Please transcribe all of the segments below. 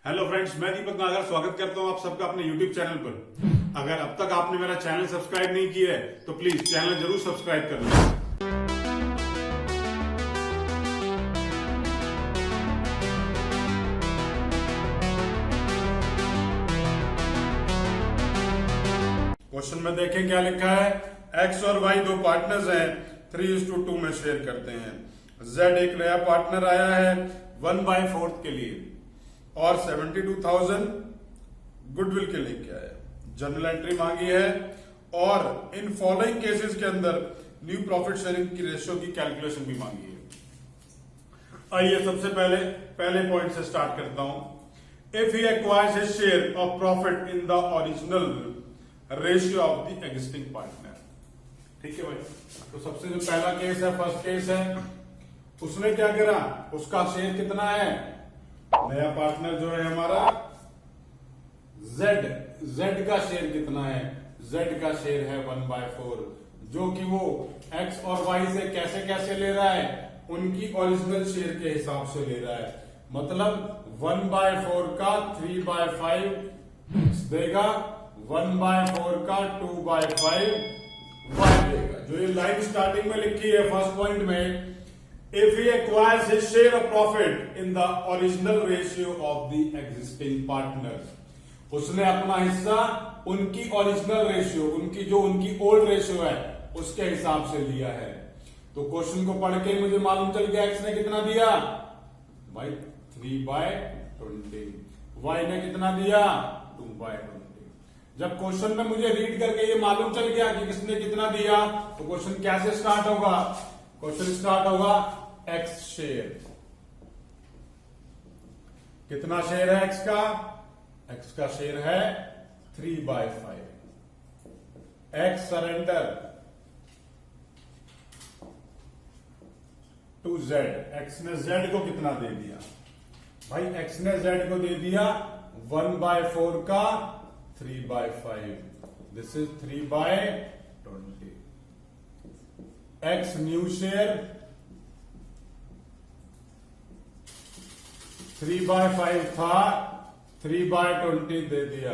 Hello friends, मैं दीपक नागर स्वागत करता हूं आप सबका अपने यूट्यूब चैनल पर। अगर अब तक आपने मेरा चैनल सब्सक्राइब नहीं किया है तो प्लीज चैनल जरूर सब्सक्राइब कर लें। क्वेश्चन में देखें क्या लिखा है। एक्स और वाई दो पार्टनर्स हैं, 3:2 में शेयर करते हैं। जेड एक नया पार्टनर आया है 1/4 के लिए और 72,000 गुडविल के लिए क्या है। जर्नल एंट्री मांगी है और इन फॉलोइंग केसेस के अंदर न्यू प्रॉफिट शेयरिंग की रेशियो की कैलकुलेशन भी मांगी है। आइए सबसे पहले पॉइंट से स्टार्ट करता हूं। If he acquires his share of profit in the original ratio of the existing partner. ठीक है भाई, तो सबसे जो पहला केस है, फर्स्ट केस है, उसने क्या करा, उसका शेयर कितना है, नया पार्टनर जो है हमारा जेड का शेयर कितना है, जेड का शेयर है 1/4, जो कि वो एक्स और वाई से कैसे ले रहा है, उनकी ओरिजिनल शेयर के हिसाब से ले रहा है। मतलब 1/4 का 3/5 देगा, 1/4 का 2/5 वाई देगा। जो ये लाइन स्टार्टिंग में लिखी है फर्स्ट पॉइंट में, if he acquires his share of profit in the original ratio of the existing partners, उसने अपना हिस्सा उनकी ओरिजिनल रेशियो, उनकी ओल्ड रेशियो है उसके हिसाब से लिया है। तो क्वेश्चन को पढ़ के मुझे मालूम चल गया एक्स ने कितना दिया भाई 3/20, वाई ने कितना दिया 2/20। जब क्वेश्चन में मुझे रीड करके ये मालूम चल गया कि किसने कितना दिया, तो क्वेश्चन कैसे स्टार्ट होगा, क्वेश्चन स्टार्ट होगा एक्स शेयर। कितना शेयर है एक्स का, एक्स का शेयर है 3/5। X surrender to Z, X ने जेड को कितना दे दिया भाई, एक्स ने जेड को दे दिया 1/4 का 3/5, this is 3/20। X new share 3/5 था, 3/20 दे दिया,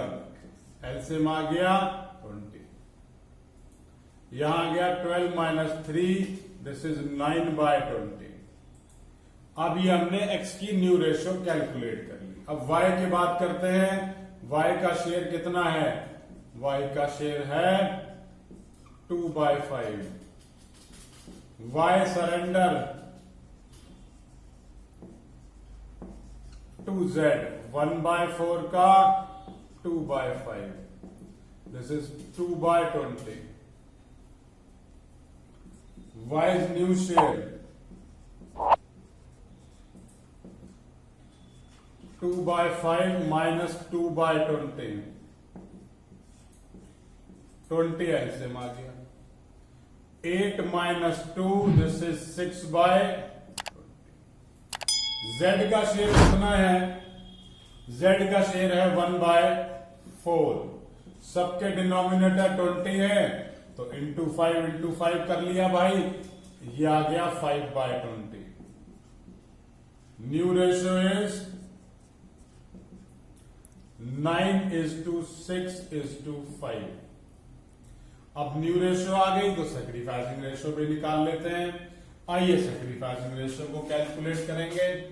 एलसीएम आ गया 20, यहां आ गया 12 - 3, दिस इज 9/20। अब ये हमने एक्स की न्यू रेशियो कैलकुलेट कर ली। अब वाई की बात करते हैं। वाई का शेयर कितना है, वाई का शेयर है 2/5। वाई सरेंडर टू जेड 1/4 का 2/5, this is 2/20। Y's new share 2/5 minus 2/20, 20 LCM आ गया, 8 - 2, दिस इज 6/20। जेड का शेयर कितना है, जेड का शेयर है 1/4, सबके डिनोमिनेटर 20 है तो इंटू 5 कर लिया भाई, ये आ गया 5/20। New ratio is 9:6:5। अब न्यू रेशियो आ गई तो सैक्रिफाइसिंग रेशियो भी निकाल लेते हैं। आइए सैक्रिफाइसिंग रेशियो को कैलकुलेट करेंगे।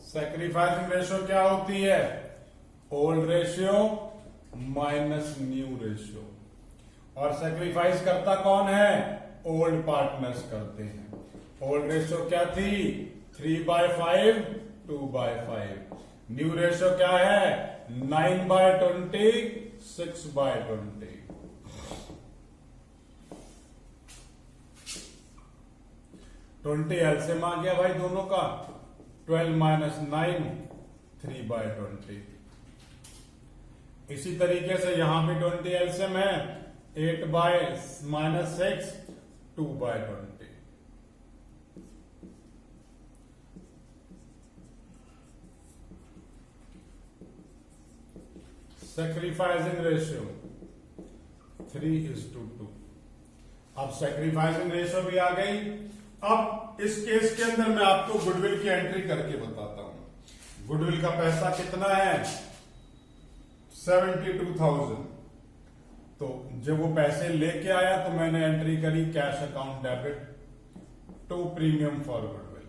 सैक्रिफाइसिंग रेशियो क्या होती है, old ratio minus new ratio. और सैक्रिफाइस करता कौन है, ओल्ड पार्टनर्स करते हैं। ओल्ड रेशियो क्या थी 3/5 2/5। न्यू रेशियो क्या है 9/20 6/20। 20 एलसीएम आ गया भाई दोनों का, 12 - 9 3/20। इसी तरीके से यहां भी 20 एलसीएम है, 8/6 2/20। Sacrificing ratio 3:2। अब सैक्रिफाइसिंग रेशियो भी आ गई। अब इस केस के अंदर मैं आपको गुडविल की एंट्री करके बताता हूं। गुडविल का पैसा कितना है? 72,000। तो जब वो पैसे लेके आया तो मैंने एंट्री करी cash account debit to premium for goodwill.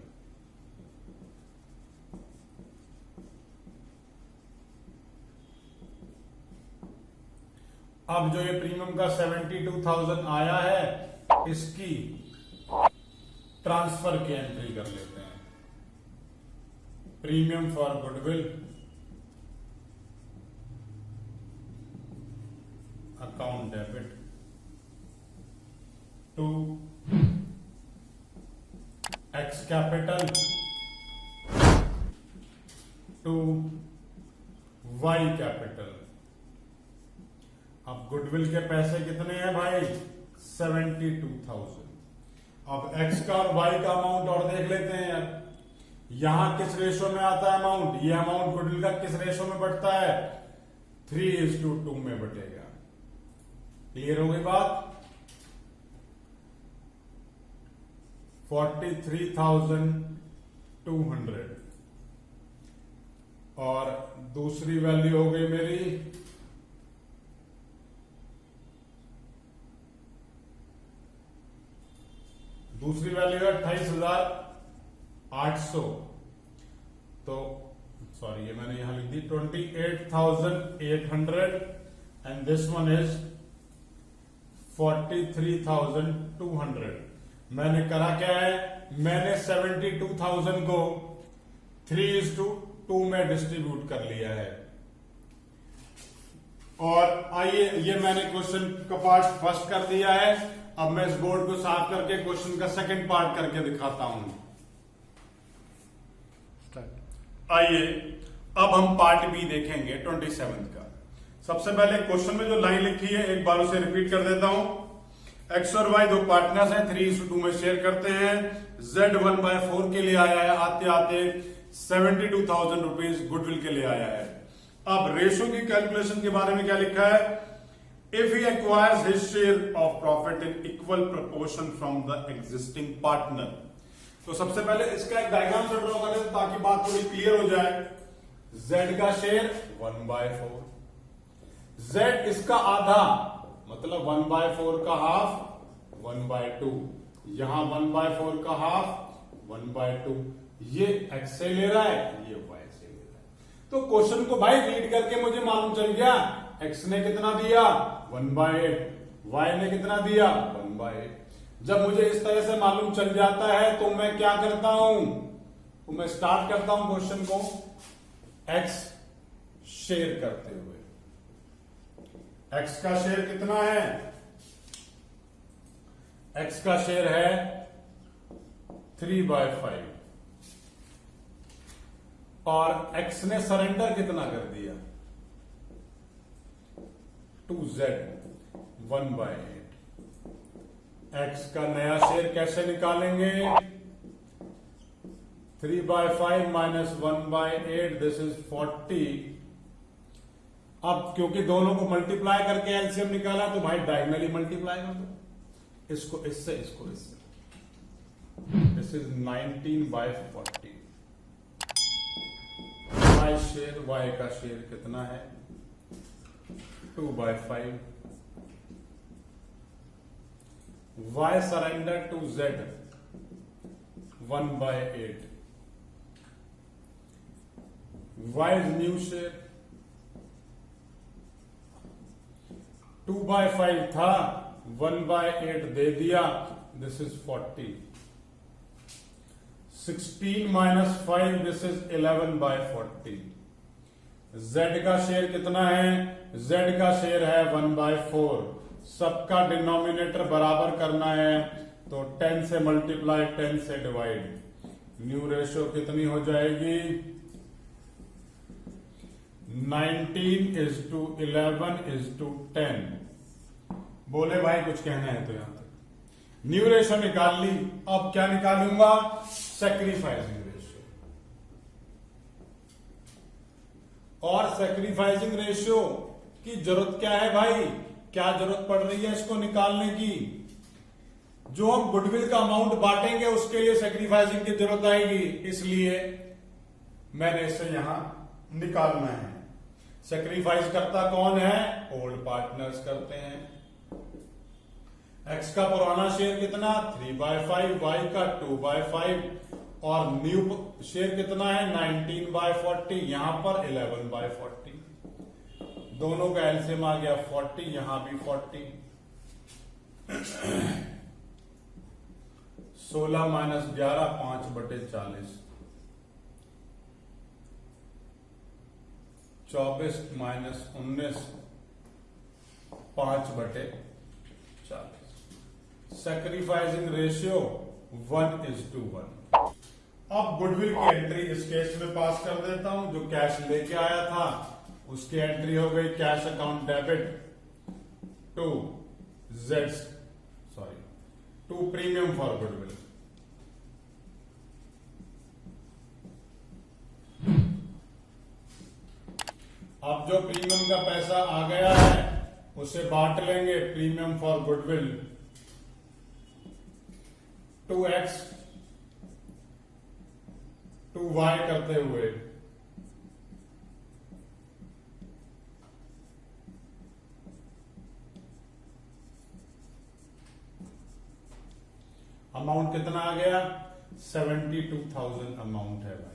अब जो ये प्रीमियम का 72,000 आया है, इसकी ट्रांसफर की एंट्री कर लेते हैं। Premium for goodwill account debit to X capital to Y capital. अब गुडविल के पैसे कितने हैं भाई? 72,000। अब एक्स का और वाई का अमाउंट और देख लेते हैं यार। यहां किस रेशो में आता है अमाउंट? ये अमाउंट गुडविल का किस रेशो में बढ़ता है? 3:2 में बटेगा। क्लियर हो गई बात? 43,200 और दूसरी वैल्यू हो गई मेरी दूसरी वैल्यू है 28,800। तो सॉरी ये मैंने यहां लिख दी 28,800 एंड दिस वन इज 43,200। मैंने करा क्या है? मैंने 72,000 को 3:2 में डिस्ट्रीब्यूट कर लिया है। और आइए, ये मैंने क्वेश्चन का पार्ट फर्स्ट कर दिया है। अब मैं इस बोर्ड को साफ करके क्वेश्चन का सेकंड पार्ट करके दिखाता हूं। आइए अब हम पार्ट बी देखेंगे 27 का। सबसे पहले क्वेश्चन में जो लाइन लिखी है एक बार उसे रिपीट कर देता हूं। एक्स और वाई दो पार्टनर्स हैं, 3:2 में शेयर करते हैं। Z 1/4 के लिए आया है, आते आते 72,000 रुपीज गुडविल के लिए आया है। अब रेशो की कैलकुलेशन के बारे में क्या लिखा है? If he acquires his share of profit in equal proportion from the existing partner। तो सबसे पहले इसका एक डायग्राम से ड्रॉ करें ताकि बात थोड़ी क्लियर हो जाए। Z का शेयर 1/4, Z इसका आधा मतलब 1/4 का हाफ 1/2, यहां 1/4 का हाफ 1/2। ये x से ले रहा है, ये y से ले रहा है। तो क्वेश्चन को भाई रीड करके मुझे मालूम चल गया x ने कितना दिया 1/8, y ने कितना दिया 1/8। जब मुझे इस तरह से मालूम चल जाता है तो मैं क्या करता हूं? तो मैं स्टार्ट करता हूं क्वेश्चन को x शेयर करते हुए। x का शेयर कितना है? x का शेयर है 3/5 और x ने सरेंडर कितना कर दिया 2Z 1/8। x का नया शेयर कैसे निकालेंगे? 3/5 माइनस 1/8 दिस इज 40। अब क्योंकि दोनों को मल्टीप्लाई करके एलसीएम निकाला तो भाई डायगनली मल्टीप्लाई कर दो, इसको इससे इसको इससे। This is 19/40। y share y का शेयर कितना है 2/5। y surrender to z 1/8। y is new share 2/5 था 1/8 दे दिया, this is 40। 16 minus 5 this is 11/40। z का शेयर कितना है? z का शेयर है 1/4। सबका डिनोमिनेटर बराबर करना है तो 10 से मल्टीप्लाई 10 से डिवाइड। न्यू रेशो कितनी हो जाएगी? 19:11:10। बोले भाई कुछ कहना है तो यहां तक न्यू रेशो निकाल ली। अब क्या निकालूंगा? Sacrificing ratio. और सैक्रिफाइसिंग रेशियो की जरूरत क्या है भाई? क्या जरूरत पड़ रही है इसको निकालने की? जो हम गुडविल का अमाउंट बांटेंगे उसके लिए सेक्रीफाइसिंग की जरूरत आएगी, इसलिए मैंने इसे यहां निकालना है। सेक्रीफाइस करता कौन है? ओल्ड पार्टनर्स करते हैं। एक्स का पुराना शेयर कितना? 3/5, वाई का 2/5 और न्यू शेयर कितना है? 19/40, यहां पर 11/40। दोनों का एलसीएम आ गया 40, यहां भी 40। 16 माइनस 11 5/40। 24 माइनस 19 5/40। Sacrificing ratio 1:1। अब गुडविल की एंट्री इस केस में पास कर देता हूं। जो कैश लेके आया था उसकी एंट्री हो गई cash account debit to premium for goodwill. अब जो प्रीमियम का पैसा आ गया है उसे बांट लेंगे। Premium for goodwill 2x 2y करते हुए अमाउंट कितना आ गया? 72,000 अमाउंट है भाई।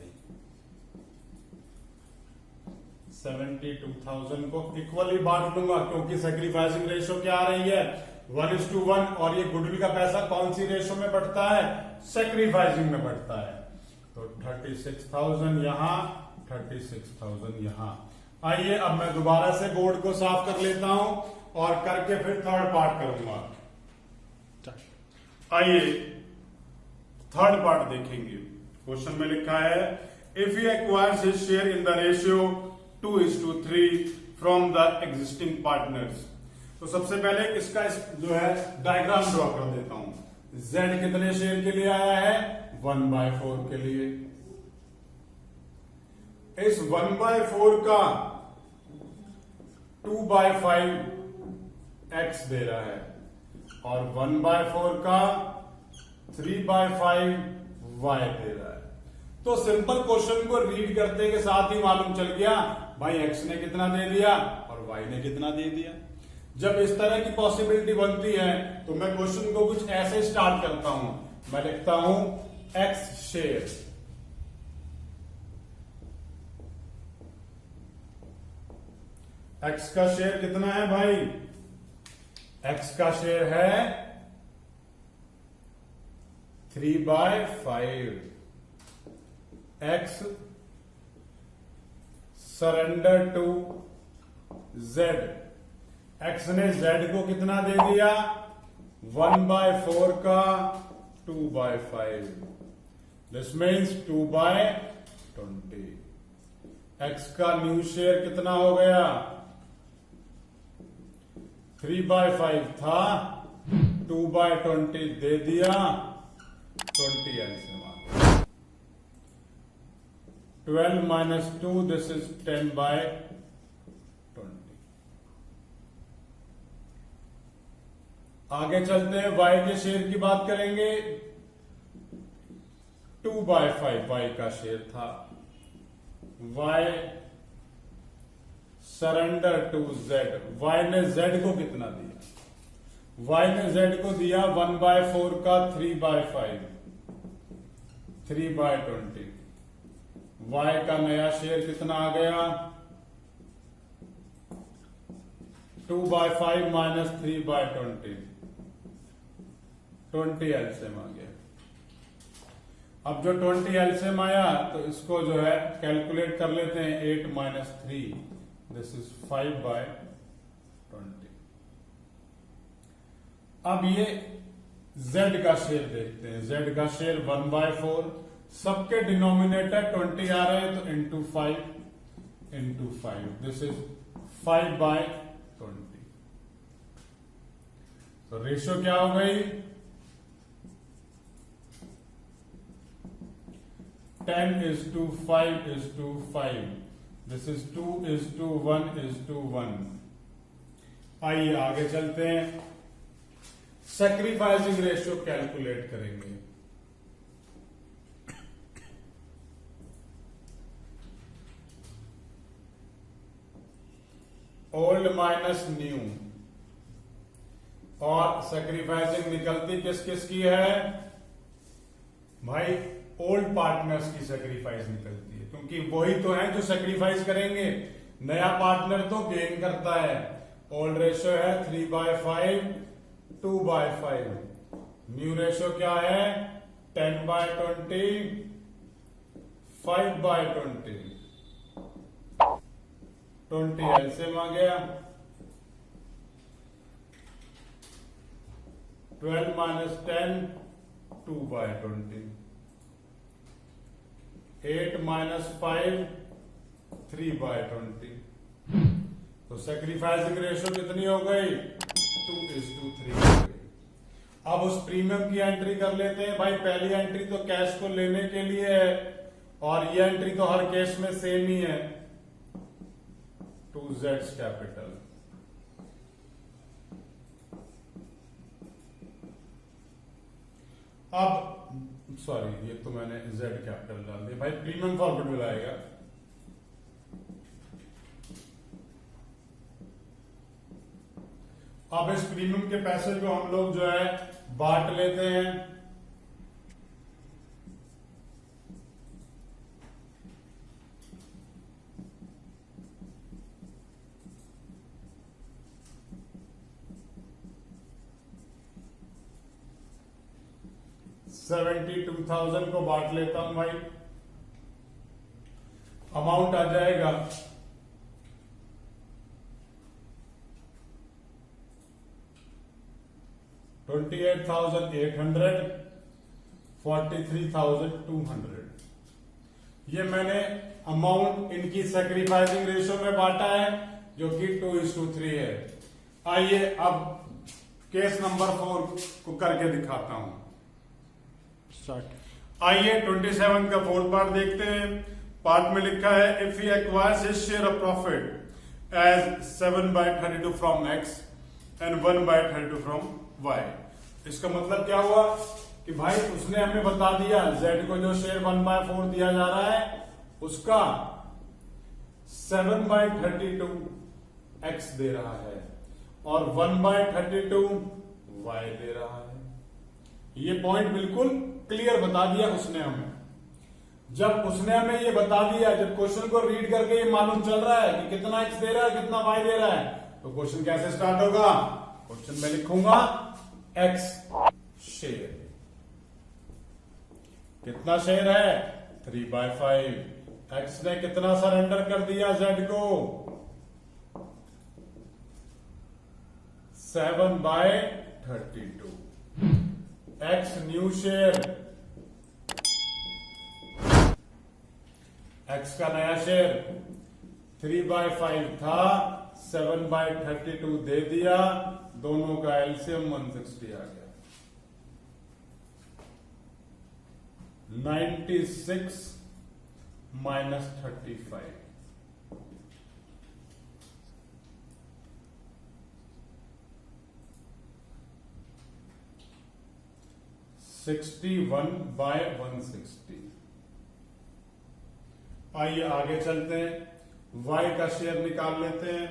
72,000 को इक्वली बांट लूंगा क्योंकि सेक्रीफाइसिंग रेशियो क्या आ रही है? 1:1। और ये गुडविल का पैसा कौन सी रेशियो में बढ़ता है? सेक्रीफाइसिंग में बढ़ता है। तो 36,000 यहां, 36,000 यहां। आइए अब मैं दोबारा से बोर्ड को साफ कर लेता हूं और करके फिर थर्ड पार्ट करूंगा। आइए थर्ड पार्ट देखेंगे। क्वेश्चन में लिखा है if he acquires his share in the ratio 2:3 from the existing partners. तो सबसे पहले इसका जो है डायग्राम ड्रॉ कर देता हूं। Z कितने शेयर के लिए आया है? 1/4 के लिए। इस 1/4 का 2/5 X दे रहा है और 1/4 का 3/5 Y दे रहा है। तो सिंपल क्वेश्चन को रीड करते के साथ ही मालूम चल गया भाई X ने कितना दे दिया और Y ने कितना दे दिया। जब इस तरह की पॉसिबिलिटी बनती है तो मैं क्वेश्चन को कुछ ऐसे स्टार्ट करता हूं। मैं लिखता हूं X शेयर, X का शेयर कितना है भाई? X का शेयर है 3/5। X surrender to Z। X ने Z को कितना दे दिया? 1/4 का 2/5। This means 2/20। X का न्यू शेयर कितना हो गया? 3/5 था, 2/20 दे दिया, 20 एलसीएम आ गया। 12 माइनस 2 दिस इज 10/20। आगे चलते हैं। Y के शेयर की बात करेंगे। 2/5 Y का शेयर था। Y surrender to Z। Y ने Z को कितना दिया? Y ने Z को दिया 1/4 का 3/5, 3/20। Y का नया शेयर कितना आ गया? 2/5 माइनस 3/20, 20 एलसीएम आ गया। अब जो 20 एलसीएम आया तो इसको जो है कैलकुलेट कर लेते हैं। 8 माइनस 3 दिस इज 5/20। अब ये Z का शेयर देखते हैं। Z का शेयर 1/4, सबके डिनोमिनेटर 20 आ रहे हैं तो इंटू 5 दिस इज 5/20। तो रेशियो क्या हो गई? 10:5:5। This is 2:1:1। आइए आगे चलते हैं। सैक्रिफाइसिंग रेशियो कैलकुलेट करेंगे। ओल्ड माइनस न्यू, और सैक्रिफाइसिंग निकलती किस किस की है भाई? ओल्ड पार्टनर्स की सैक्रिफाइस निकलती है, क्योंकि वही तो है जो सैक्रिफाइस करेंगे। नया पार्टनर तो गेन करता है। ओल्ड रेशियो है 3/5, 2/5। न्यू रेशियो क्या है? 10/20, 5/20। 20 एलसीएम आ गया। 12 - 10, 2/20। 8 - 5, 3/20। तो सैक्रिफाइसिंग रेशियो कितनी हो गई? 2:3 हो गई। अब उस प्रीमियम की एंट्री कर लेते हैं भाई। पहली एंट्री तो कैश को लेने के लिए है, और ये एंट्री तो हर केस में सेम ही है, 2Z कैपिटल। अब सॉरी, ये तो मैंने Z कैपिटल डाल दिया भाई, प्रीमियम फॉर्मेट में लाएगा। अब इस प्रीमियम के पैसे को हम लोग जो है बांट लेते हैं। $72,000 को बांट लेता हूं भाई। अमाउंट आ जाएगा 28,800, 43,200। ये मैंने अमाउंट इनकी सैक्रिफाइसिंग रेशियो में बांटा है, जो कि 2:3 है। आइए अब केस नंबर 4 को करके दिखाता हूं। आइए 27 का 4th पार्ट देखते हैं। पार्ट में लिखा है if he acquires his share of profit as 7/32 from X and 1/32 from Y। इसका मतलब क्या हुआ कि भाई उसने हमें बता दिया Z को जो शेयर 1/4 दिया जा रहा है उसका 7/32 X दे रहा है और 1/32 Y दे रहा है। ये पॉइंट बिल्कुल क्लियर बता दिया उसने हमें। जब उसने हमें ये बता दिया, जब क्वेश्चन को रीड करके ये मालूम चल रहा है कि कितना X दे रहा है कितना Y दे रहा है, तो क्वेश्चन कैसे स्टार्ट होगा? क्वेश्चन में लिखूंगा X शेयर। कितना शेयर है? 3/5। X ने कितना सरेंडर कर दिया Z को? 7/32। X न्यू शेयर, X का नया शेयर 3/5 था, 7/32 दे दिया, दोनों का एलसीएम 160 आ गया। 96 - 35। 61/160। आइए आगे चलते हैं, Y का शेयर निकाल लेते हैं।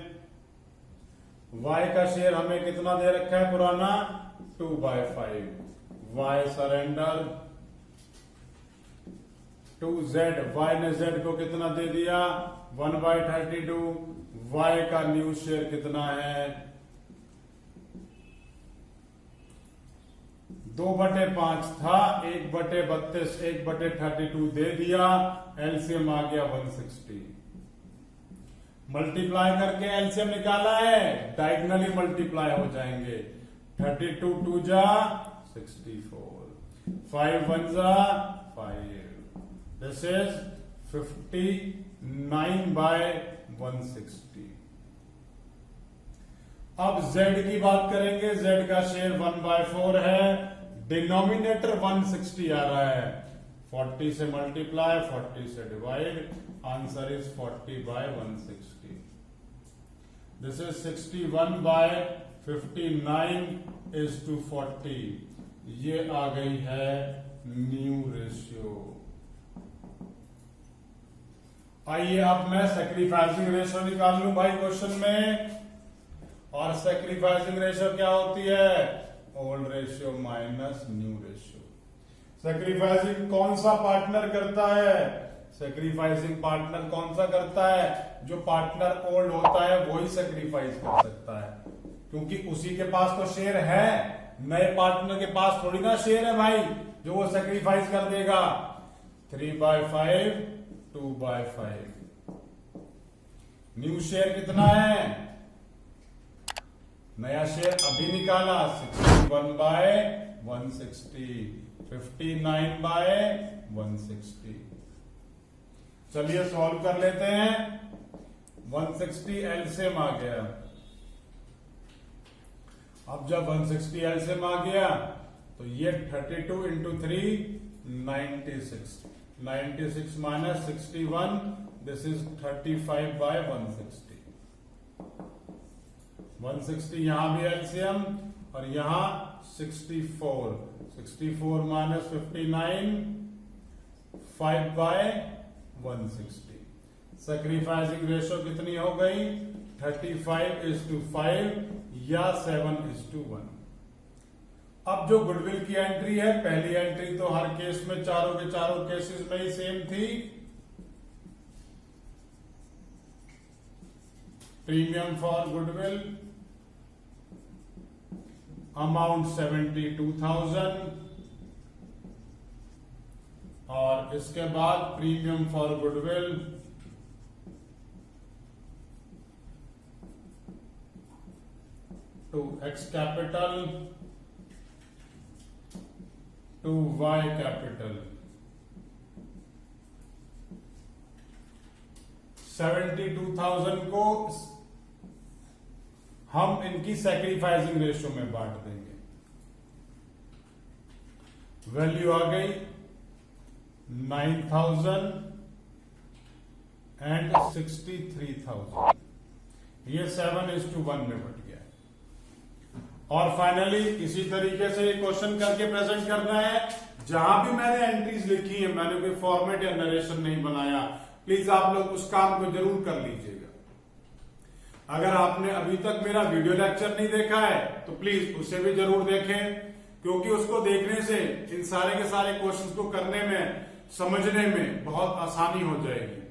Y का शेयर हमें कितना दे रखा है पुराना? 2/5। Y surrender 2Z। Y ने Z को कितना दे दिया? 1/32। Y का न्यू शेयर कितना है? 2/5 था, 1/32, 1/32 दे दिया, एलसीएम आ गया 160। मल्टीप्लाई करके एलसीएम निकाला है, डायगनली मल्टीप्लाई हो जाएंगे। 32 2 जा 64, 5 1 जा 5। This is 59/160। अब Z की बात करेंगे। Z का शेयर 1/4 है, डिनोमिनेटर 160 आ रहा है। 40 से मल्टीप्लाई, 40 से divide, answer is 40/160। This is 61/4 59:40, ये आ गई है न्यू रेशियो। आइए अब मैं सैक्रिफाइसिंग रेशियो निकाल लूं भाई क्वेश्चन में। और सैक्रिफाइसिंग रेशियो क्या होती है? Old ratio minus new ratio. Sacrificing कौन सा पार्टनर करता है? सैक्रिफाइसिंग पार्टनर कौन सा करता है? जो पार्टनर ओल्ड होता है वही सैक्रिफाइस कर सकता है, क्योंकि उसी के पास तो शेयर है। नए पार्टनर के पास थोड़ी ना शेयर है भाई जो वो सैक्रिफाइस कर देगा। 3/5 2/5। न्यू शेयर कितना है? नया शेयर अभी निकाला 61/160, 59/160। चलिए सॉल्व कर लेते हैं। 160 एलसीएम आ गया। अब जब 160 एलसीएम आ गया तो ये 32 into 3 96। 96 minus 61, this is 35/160। 160 यहां भी एलसीएम और यहां 64। 64 minus 59, 5/160। सैक्रिफाइसिंग रेशियो कितनी हो गई? 35:5 या 7:1। अब जो गुडविल की एंट्री है, पहली एंट्री तो हर केस में चारों के चारों केसेस में ही सेम थी। प्रीमियम फॉर गुडविल अमाउंट 72,000 और इसके बाद premium for goodwill to X capital to Y capital. 72,000 को हम इनकी सैक्रिफाइसिंग रेशियो में बांट देंगे। वैल्यू आ गई 9,000 एंड 63,000। ये 7:1 में बट गया। और फाइनली इसी तरीके से क्वेश्चन करके प्रेजेंट करना है। जहां भी मैंने एंट्रीज लिखी है, मैंने कोई फॉर्मेट या नरेशन नहीं बनाया, प्लीज आप लोग उस काम को जरूर कर लीजिएगा। अगर आपने अभी तक मेरा वीडियो लेक्चर नहीं देखा है तो प्लीज उसे भी जरूर देखें, क्योंकि उसको देखने से इन सारे के सारे क्वेश्चंस को करने में, समझने में बहुत आसानी हो जाएगी।